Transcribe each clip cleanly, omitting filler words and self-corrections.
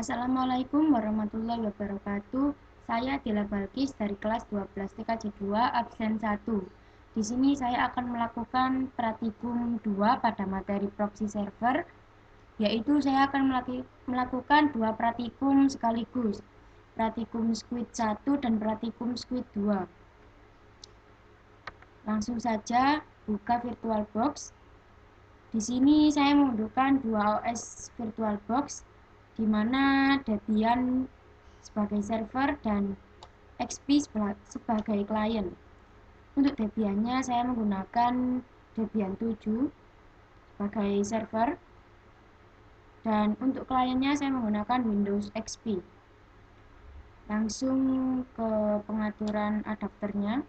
Assalamualaikum warahmatullahi wabarakatuh. Saya Dila Balkis dari kelas 12 TKJ 2 absen 1. Di sini saya akan melakukan praktikum 2 pada materi proxy server, yaitu saya akan melakukan 2 praktikum sekaligus, praktikum Squid 1 dan praktikum Squid 2. Langsung saja buka VirtualBox. Di sini saya membutuhkan 2 OS VirtualBox, di mana Debian sebagai server dan XP sebagai klien. Untuk Debiannya saya menggunakan Debian 7 sebagai server, dan untuk kliennya saya menggunakan Windows XP. Langsung ke pengaturan adapternya.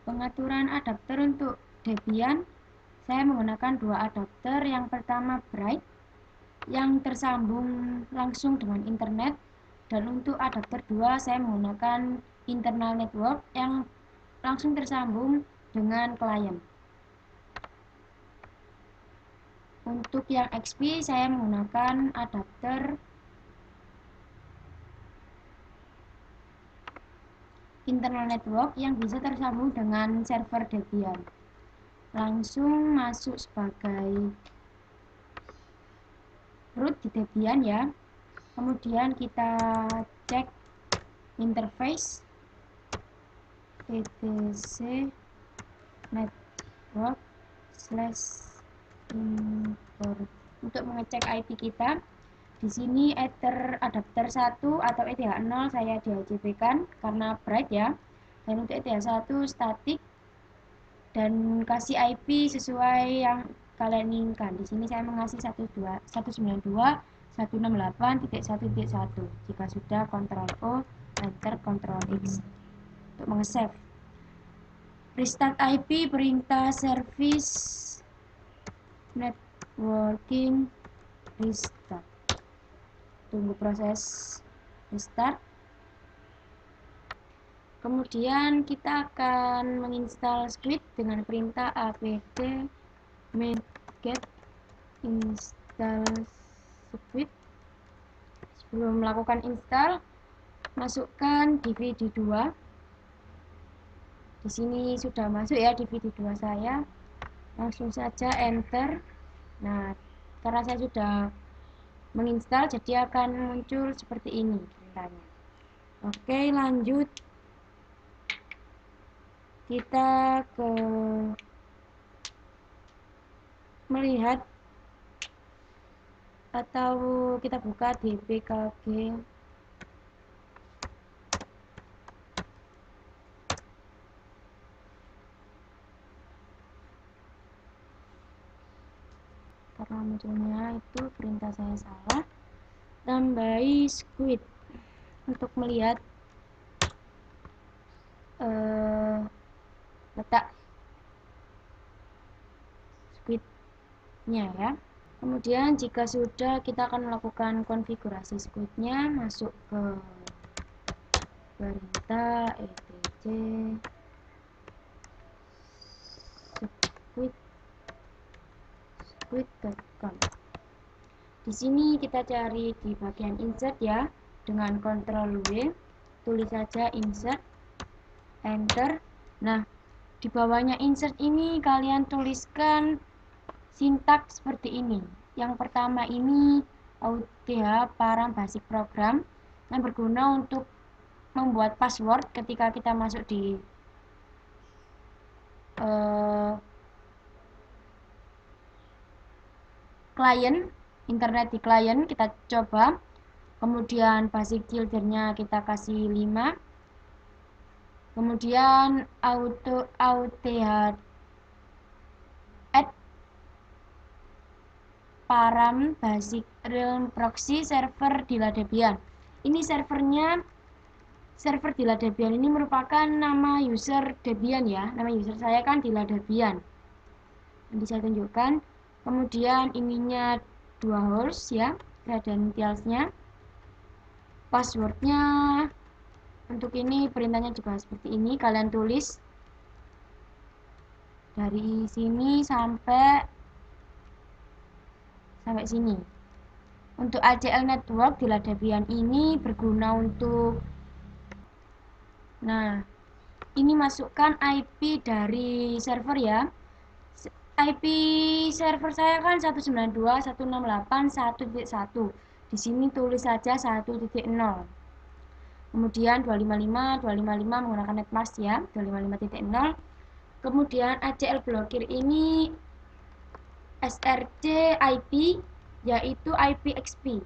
Pengaturan adapter untuk Debian, saya menggunakan 2 adapter. Yang pertama Bright, yang tersambung langsung dengan internet, dan untuk adapter 2 saya menggunakan internal network yang langsung tersambung dengan klien. Untuk yang XP saya menggunakan adapter internal network yang bisa tersambung dengan server Debian. Langsung masuk sebagai root di Debian ya. Kemudian kita cek interface etc network /import untuk mengecek IP kita. Di sini ether adapter 1 atau ETH0 saya DHCP-kan karena Bright ya. Dan untuk ETH1 statik, dan kasih IP sesuai yang kalian inginkan. Di sini saya mengasih 192.168.1.1. Jika sudah, Ctrl O, Enter, Ctrl X untuk meng-save. Restart IP perintah service networking restart. Tunggu proses restart. Kemudian kita akan menginstal Squid dengan perintah apt get install Squid. Sebelum melakukan install, masukkan DVD2. Di sini sudah masuk ya DVD2 saya. Langsung saja enter. Nah, karena saya sudah menginstal, jadi akan muncul seperti ini perintahnya. Oke, lanjut. Kita ke melihat atau kita buka dpkg karena munculnya itu perintah saya salah. Tambahi Squid untuk melihat letak Squidnya ya. Kemudian jika sudah, kita akan melakukan konfigurasi Squidnya. Masuk ke perintah etc squid.com. Di sini kita cari di bagian insert ya, dengan Ctrl W, tulis saja insert, enter. Nah, di bawahnya insert ini kalian tuliskan sintaks seperti ini. Yang pertama ini AUTH Param Basic Program yang berguna untuk membuat password ketika kita masuk di klien, internet di klien. Kita coba. Kemudian basic children-nya kita kasih 5. Kemudian AUTH add Param Basic Realm Proxy Server Dila Debian. Ini servernya, server Dila Debian ini merupakan nama user Debian ya. Nama user saya kan Dila Debian. Nanti saya tunjukkan. Kemudian ininya 2 host ya, credentials-nya. Passwordnya untuk ini perintahnya juga seperti ini, kalian tulis dari sini sampai sini. Untuk ACL network di Debian ini berguna untuk, nah ini masukkan IP dari server ya. IP server saya kan 192.168.1.1. Di sini tulis saja 1.0. Kemudian 255 menggunakan netmask ya, 255.0. Kemudian ACL blokir ini src IP yaitu IPXP.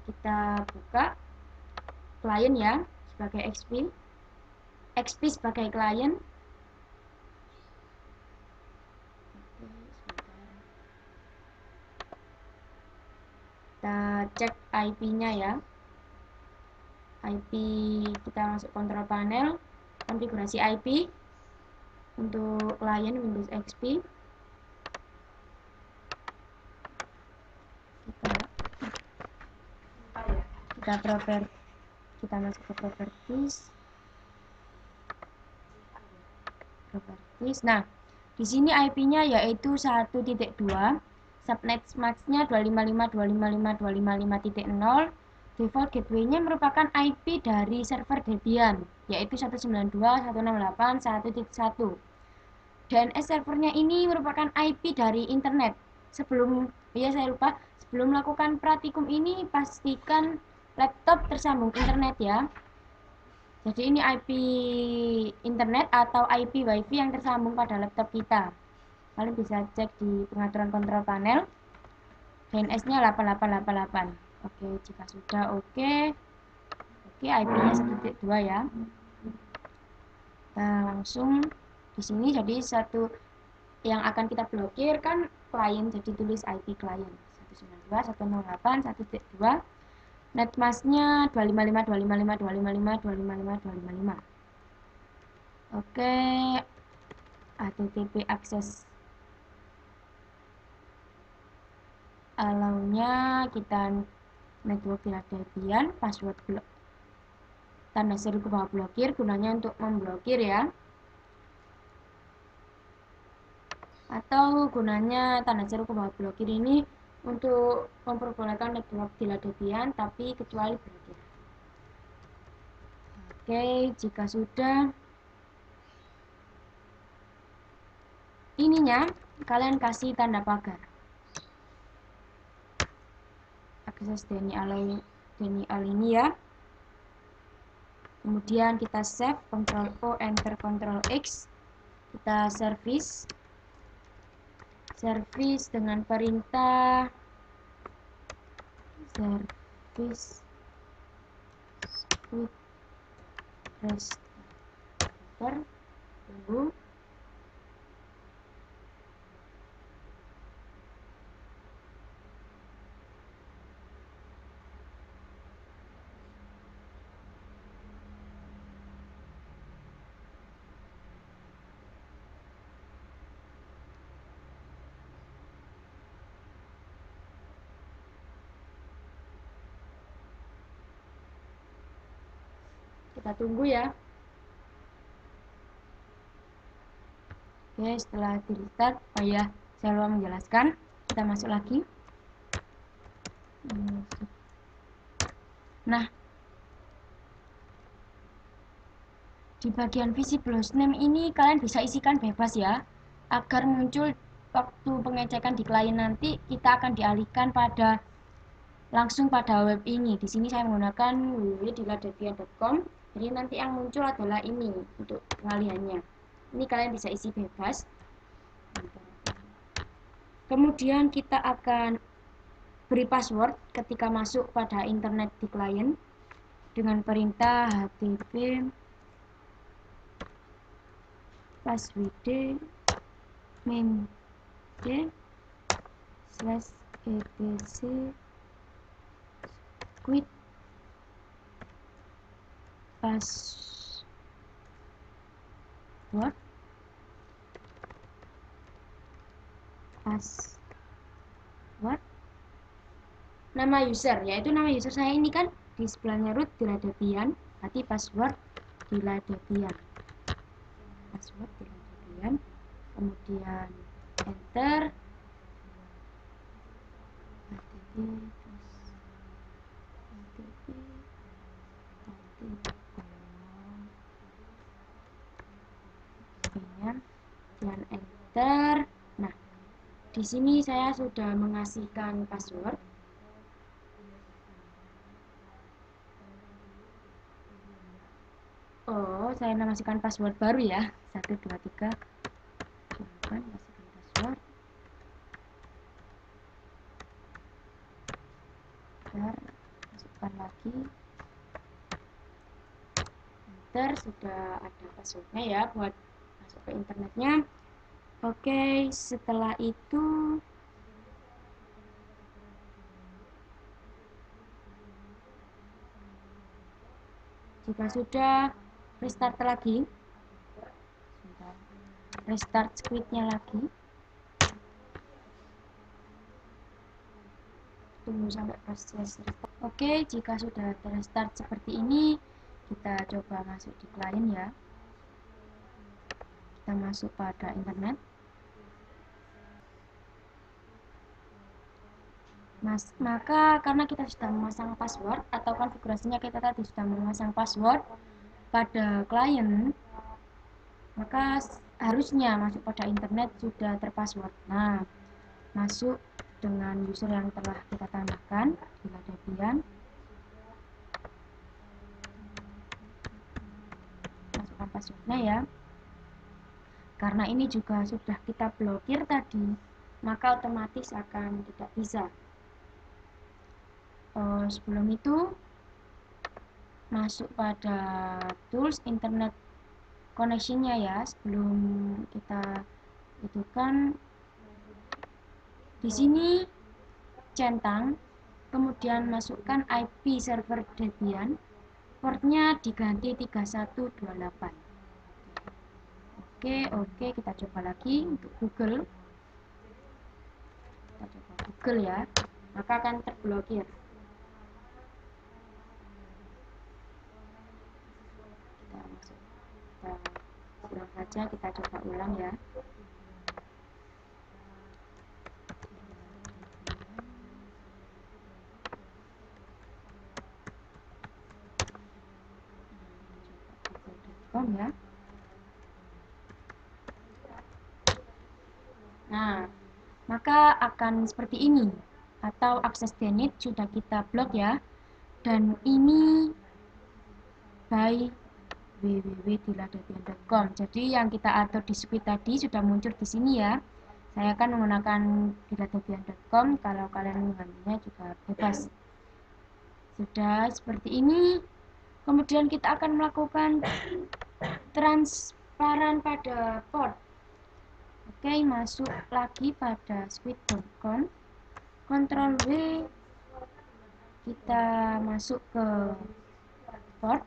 Kita buka klien ya sebagai XP sebagai klien. Kita cek IP-nya ya. IP kita masuk kontrol panel, konfigurasi IP untuk klien Windows XP. Kita masuk ke properties. Nah, di sini IP-nya yaitu 1.2, subnet max-nya 255.255.255.0. Default gateway-nya merupakan IP dari server Debian, yaitu 192.168.1.1. DNS servernya ini merupakan IP dari internet. Sebelum melakukan praktikum ini, pastikan laptop tersambung internet ya. Jadi ini IP internet atau IP WiFi yang tersambung pada laptop kita. Kalian bisa cek di pengaturan kontrol panel. DNS-nya 8888. Oke, jika sudah oke, IP-nya 1.2 ya. Nah, langsung di sini jadi satu yang akan kita blokir kan klien, jadi tulis IP klien 192.168.1.2. Netmask-nya 255.255.255.255.255. Oke, HTTP akses allow-nya kita network Debian, password tanda seru ke bawah blokir, gunanya untuk memblokir ya. Atau gunanya tanda seru ke bawah blokir ini untuk memperbolehkan network Debian tapi kecuali blokir. Oke, jika sudah ininya kalian kasih tanda pagar. Akses Denial ini ya. Kemudian kita save, Ctrl O, Enter, Ctrl X. Kita service dengan perintah service with restore. Tunggu. Kita tunggu ya. Oke, setelah di restart, saya lupa menjelaskan. Kita masuk lagi. Nah, di bagian visible hostname ini kalian bisa isikan bebas ya, agar muncul waktu pengecekan di klien nanti kita akan dialihkan langsung pada web ini. Di sini saya menggunakan www.debian.com. Jadi nanti yang muncul adalah ini untuk pengalihannya. Ini kalian bisa isi bebas. Kemudian kita akan beri password ketika masuk pada internet di klien dengan perintah http password min /etc quit password nama user, yaitu nama user saya ini kan di sebelahnya root Dila Debian, berarti password Dila Debian, password Dila Debian, kemudian enter, dan enter. Nah, di sini saya sudah mengasihkan password. Oh, saya mengasihkan password baru ya. 123. Silakan masukkan password. Enter, masukkan lagi. Enter, sudah ada passwordnya ya buat masuk ke internetnya. Oke, setelah itu jika sudah, restart lagi. Restart scriptnya lagi. Tunggu sampai proses restart. Oke, jika sudah terstart seperti ini, kita coba masuk di klien ya. Kita masuk pada internet. Maka karena kita sudah memasang password atau konfigurasinya kita tadi sudah memasang password pada klien, maka harusnya masuk pada internet sudah terpassword. Nah, masuk dengan user yang telah kita tambahkan di Debian. Masukkan passwordnya ya. Karena ini juga sudah kita blokir tadi, maka otomatis akan tidak bisa. Sebelum itu masuk pada tools internet connection-nya ya. Sebelum kita itu kan di sini centang, kemudian masukkan IP server Debian, portnya diganti 3128. Oke, kita coba lagi untuk Google. Kita coba Google ya, maka akan terblokir. Ulang saja, kita coba ulang ya. Ya. Nah, maka akan seperti ini, atau akses denied sudah kita blok ya, dan ini by www.diladebian.com. Jadi yang kita atur di script tadi sudah muncul di sini ya. Saya akan menggunakan diladebian.com, kalau kalian menggantinya juga bebas. Sudah seperti ini. Kemudian kita akan melakukan transparan pada port. Oke, masuk lagi pada squid.com, Ctrl W, kita masuk ke port.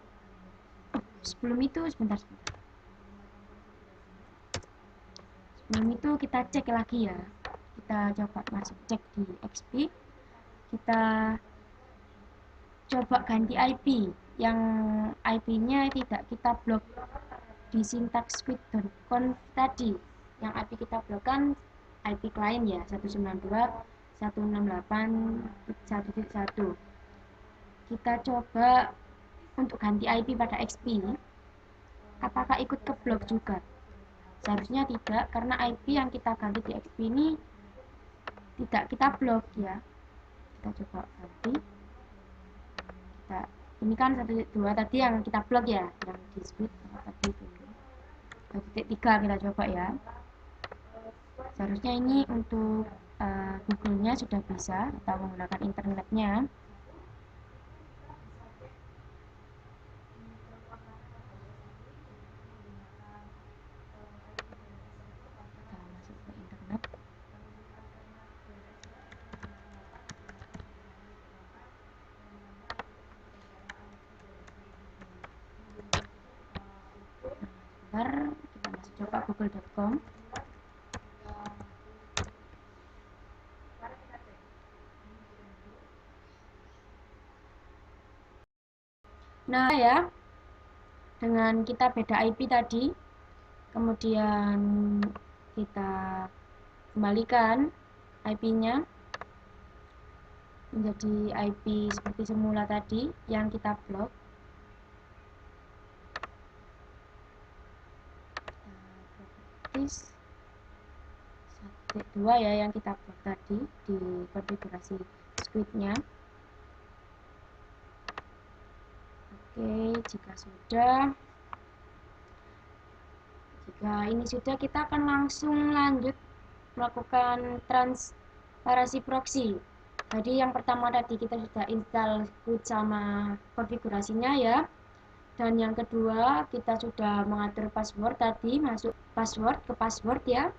Sebelum itu sebentar. Sebelum itu kita cek lagi ya. Kita coba masuk cek di XP. Kita coba ganti IP. Yang IP-nya tidak kita blok di syntax squid.conf tadi. Yang IP kita blokkan IP klien ya, 192.168.1.1. Kita coba untuk ganti IP pada XP. Apakah ikut keblok juga? Seharusnya tidak, karena IP yang kita ganti di XP ini tidak kita blok ya. Kita coba ganti. Ini kan 1.2 tadi yang kita blok ya, yang di squid tadi itu. 1.3 kita coba ya. Seharusnya ini untuk Google-nya sudah bisa, atau menggunakan internetnya. Kita masuk ke internet. Sebentar, kita masuk coba google.com. Nah ya, dengan kita beda IP tadi, kemudian kita kembalikan IP-nya menjadi IP seperti semula tadi yang kita blok. Properties 1.2 ya yang kita blok tadi di konfigurasi squid-nya. Oke, jika ini sudah, kita akan langsung lanjut melakukan transparasi proxy. Jadi yang pertama tadi kita sudah install squid sama konfigurasinya ya. Dan yang kedua kita sudah mengatur password tadi, masuk password ke password ya.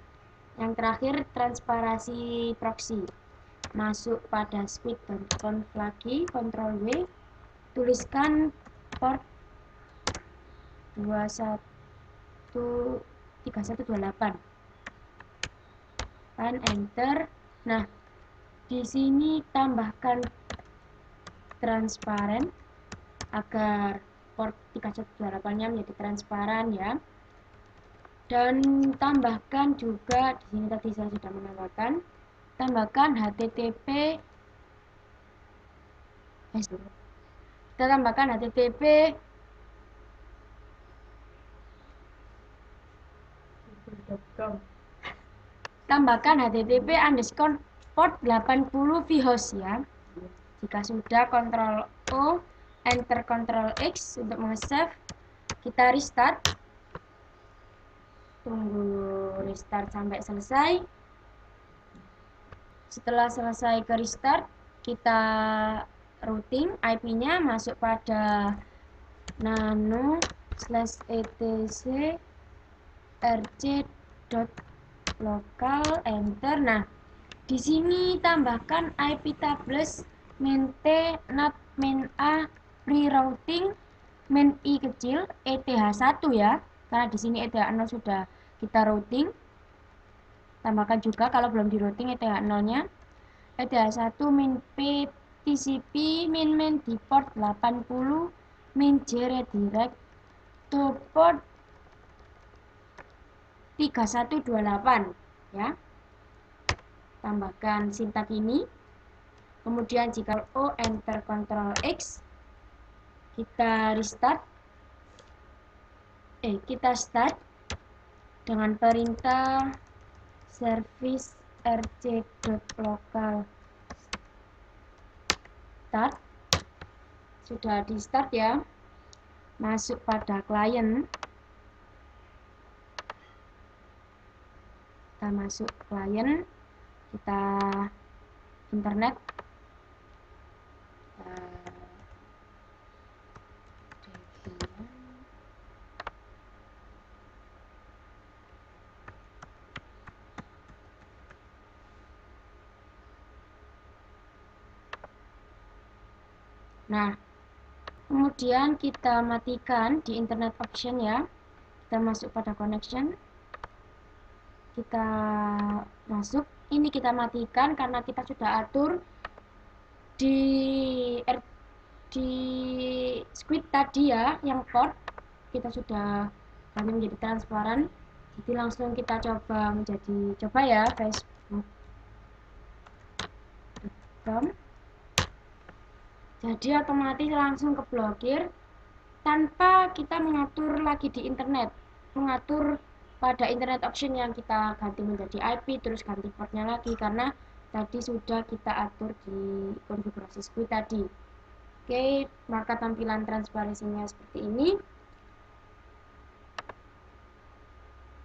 Yang terakhir transparasi proxy. Masuk pada squid.conf lagi, Ctrl W, tuliskan port 313128 dan enter. Nah, di sini tambahkan transparan agar port 3128-nya menjadi transparan ya. Dan tambahkan juga di sini tadi saya sudah menambahkan, tambahkan HTTP. Kita tambahkan HTTP underscore port 80 vhost ya. Jika sudah, Ctrl O, enter Ctrl X untuk nge-save. Kita restart, tunggu restart sampai selesai. Setelah selesai ke restart, kita routing IP-nya masuk pada nano/etc rc.local, enter. Nah, di sini tambahkan IP tables main T, not main A, pre-routing, main I kecil, ETH1 ya. Karena di sini ETH0 sudah kita routing. Tambahkan juga kalau belum di routing ETH0-nya. ETH1 min P TCP min di port 80, min J redirect to port 3128 ya. Tambahkan sintak ini. Kemudian jika O, enter Ctrl X, kita restart. Kita start dengan perintah service rc.local start. Sudah di start ya. Masuk pada klien. Kita masuk klien, kita internet, nah kemudian kita matikan di internet option ya. Kita masuk pada connection, kita masuk, ini kita matikan karena kita sudah atur di squid tadi ya, yang port kita sudah ganti menjadi transparan. Jadi langsung kita coba ya, facebook.com. Jadi otomatis langsung keblokir tanpa kita mengatur lagi di internet, mengatur pada internet option yang kita ganti menjadi IP terus ganti portnya lagi, karena tadi sudah kita atur di konfigurasi squid tadi. Oke, maka tampilan transparansinya seperti ini.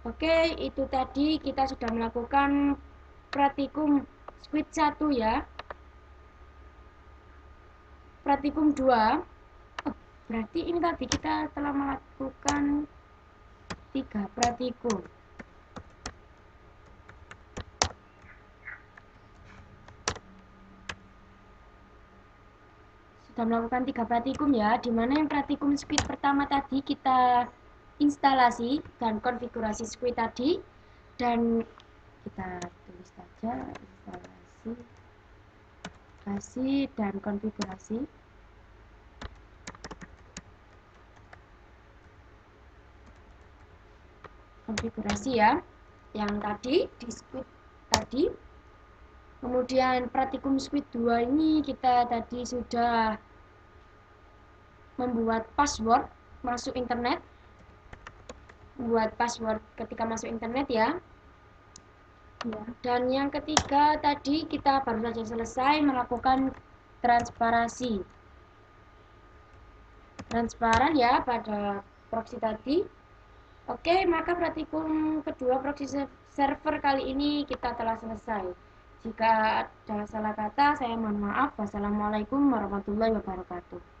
Oke, itu tadi kita sudah melakukan praktikum squid 1 ya. Praktikum 2. Berarti ini tadi kita telah melakukan 3 praktikum. Sudah melakukan 3 praktikum ya, dimana yang praktikum squid pertama tadi kita instalasi dan konfigurasi squid tadi, dan kita tulis saja instalasi dan konfigurasi. konfigurasi ya, yang tadi di Squid tadi. Kemudian Pratikum Squid 2 ini kita tadi sudah membuat password masuk internet, membuat password ketika masuk internet ya. Dan yang ketiga tadi kita baru saja selesai melakukan transparansi. Transparan ya pada proxy tadi. Oke, maka praktikum kedua proxy server kali ini kita telah selesai. Jika ada salah kata, saya mohon maaf. Wassalamualaikum warahmatullahi wabarakatuh.